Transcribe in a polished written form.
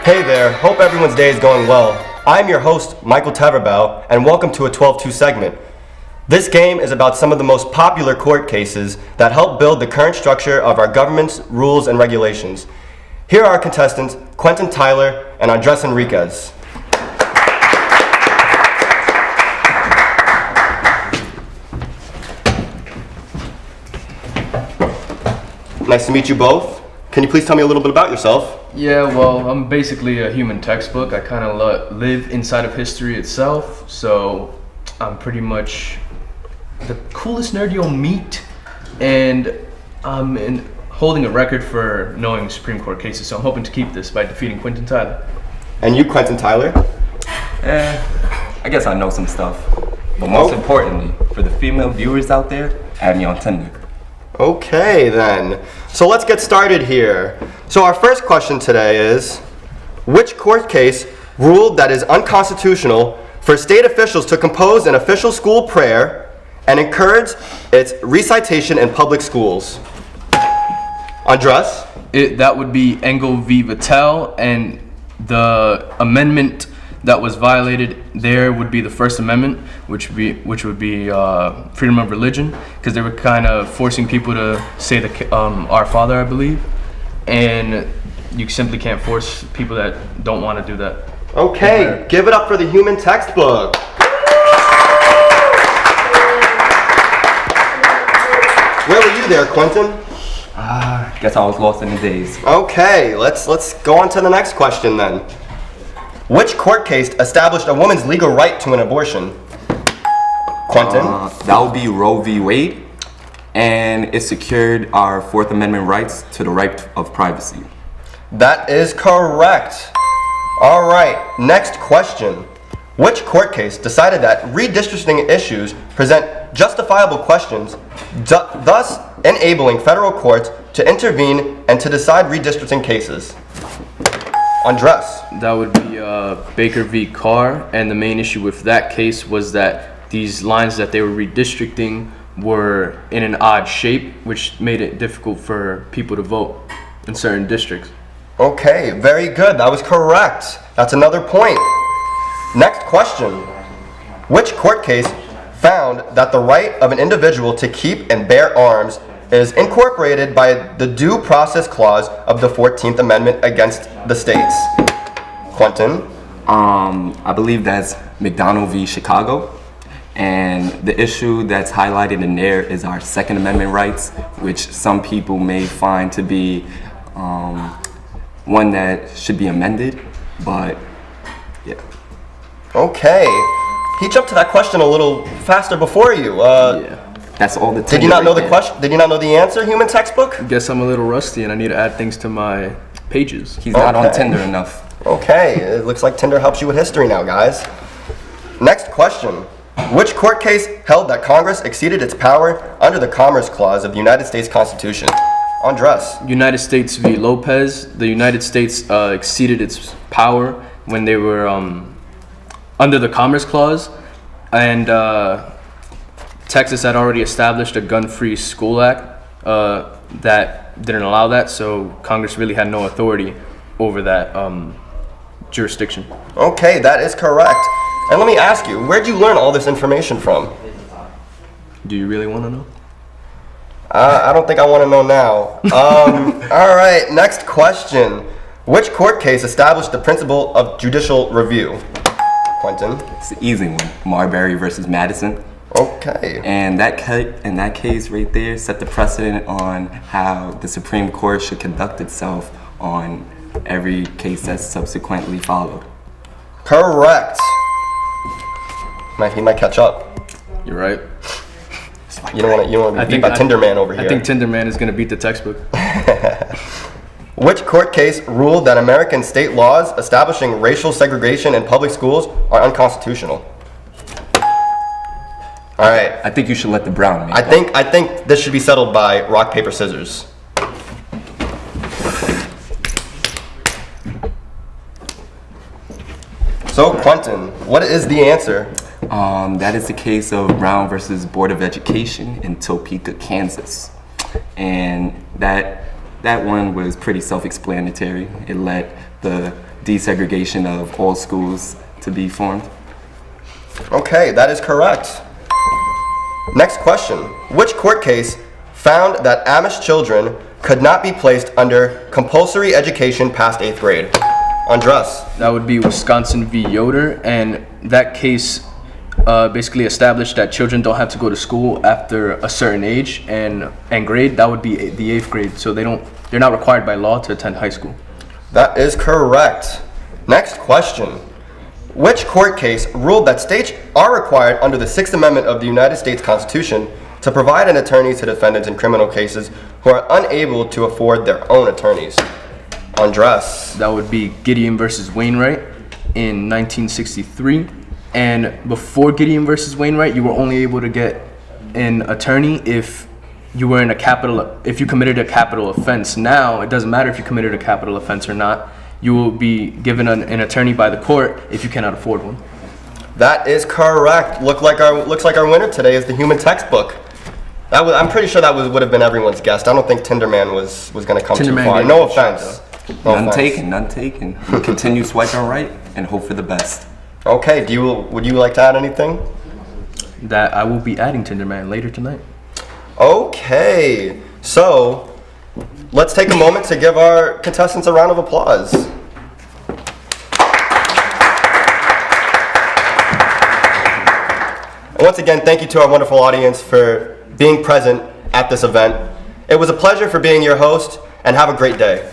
Hey there, hope everyone's day is going well. I'm your host, Michael Taverbow, and welcome to a 12-2 segment. This game is about some of the most popular court cases that help build the current structure of our government's rules and regulations. Here are our contestants, Quentin Tyler and Andres Enriquez. Nice to meet you both. Can you please tell me a little bit about yourself? Yeah, well, I'm basically a human textbook. I kind of live inside of history itself, so I'm pretty much the coolest nerd you'll meet, and I'm holding a record for knowing Supreme Court cases, so I'm hoping to keep this by defeating Quentin Tyler. And you, Quentin Tyler? I guess I know some stuff, but most importantly, for the female viewers out there, add me on Tinder. Okay then, so let's get started here. So our first question today is, which court case ruled that it is unconstitutional for state officials to compose an official school prayer and encourage its recitation in public schools? Andres? That would be Engel v. Vattel, and the amendment that was violated there would be the First Amendment, which would be freedom of religion, because they were kind of forcing people to say the Our Father, I believe, and you simply can't force people that don't want to do that. Okay, give it up for the human textbook. Where were you there, Quentin? Guess I was lost in the days. Okay, let's go on to the next question then. Which court case established a woman's legal right to an abortion? Quentin? That would be Roe v. Wade, and it secured our Fourth Amendment rights to the right of privacy. That is correct. All right, next question. Which court case decided that redistricting issues present justifiable questions, thus enabling federal courts to intervene and to decide redistricting cases? Andres? That would be Baker v. Carr, and the main issue with that case was that these lines that they were redistricting were in an odd shape, which made it difficult for people to vote in certain districts. Okay, very good. That was correct. That's another point. Next question. Which court case found that the right of an individual to keep and bear arms is incorporated by the Due Process Clause of the 14th Amendment against the states? Quentin? I believe that's McDonald v. Chicago, and the issue that's highlighted in there is our Second Amendment rights, which some people may find to be one that should be amended, but yeah. Okay. He jumped to that question a little faster before you. Yeah. That's all the. Did you not know the question? Did you not know the answer, human textbook? Guess I'm a little rusty and I need to add things to my pages. He's not on Okay. Tinder enough. Okay, it looks like Tinder helps you with history now, guys. Next question. Which court case held that Congress exceeded its power under the Commerce Clause of the United States Constitution? Andres? United States v. Lopez. The United States exceeded its power when they were under the Commerce Clause, and Texas had already established a gun-free school act that didn't allow that, so Congress really had no authority over that jurisdiction. Okay, that is correct. And let me ask you, where'd you learn all this information from? Do you really want to know? I don't think I want to know now. All right, next question. Which court case established the principle of judicial review? Quentin? It's the easy one, Marbury versus Madison. Okay. And that case right there set the precedent on how the Supreme Court should conduct itself on every case that's subsequently followed. Correct. He might catch up. You're right. You don't want to be beat by Tinder Man over here. I think Tinder Man is going to beat the textbook. Which court case ruled that American state laws establishing racial segregation in public schools are unconstitutional? All right. I think you should let the Brown make I think this should be settled by rock, paper, scissors. So, Quentin, what is the answer? That is the case of Brown versus Board of Education in Topeka, Kansas. And that one was pretty self-explanatory. It let the desegregation of all schools to be formed. Okay, that is correct. Next question. Which court case found that Amish children could not be placed under compulsory education past 8th grade? Andres. That would be Wisconsin v. Yoder, and that case basically established that children don't have to go to school after a certain age and grade. That would be the 8th grade, so they're not required by law to attend high school. That is correct. Next question. Which court case ruled that states are required under the 6th Amendment of the United States Constitution to provide an attorney to defendants in criminal cases who are unable to afford their own attorneys? Andres. That would be Gideon versus Wainwright in 1963. And before Gideon versus Wainwright, you were only able to get an attorney if you committed a capital offense. Now, it doesn't matter if you committed a capital offense or not. You will be given an attorney by the court if you cannot afford one. That is correct. Looks like our winner today is the human textbook. I'm pretty sure that would have been everyone's guess. I don't think Tinderman was going to come too Tinderman far. gave No it a shot, offense. No None offense. taken, none taken. We continue swiping right and hope for the best. Okay, would you like to add anything? That I will be adding Tinderman later tonight. Okay, so let's take a moment to give our contestants a round of applause. And once again, thank you to our wonderful audience for being present at this event. It was a pleasure for being your host, and have a great day.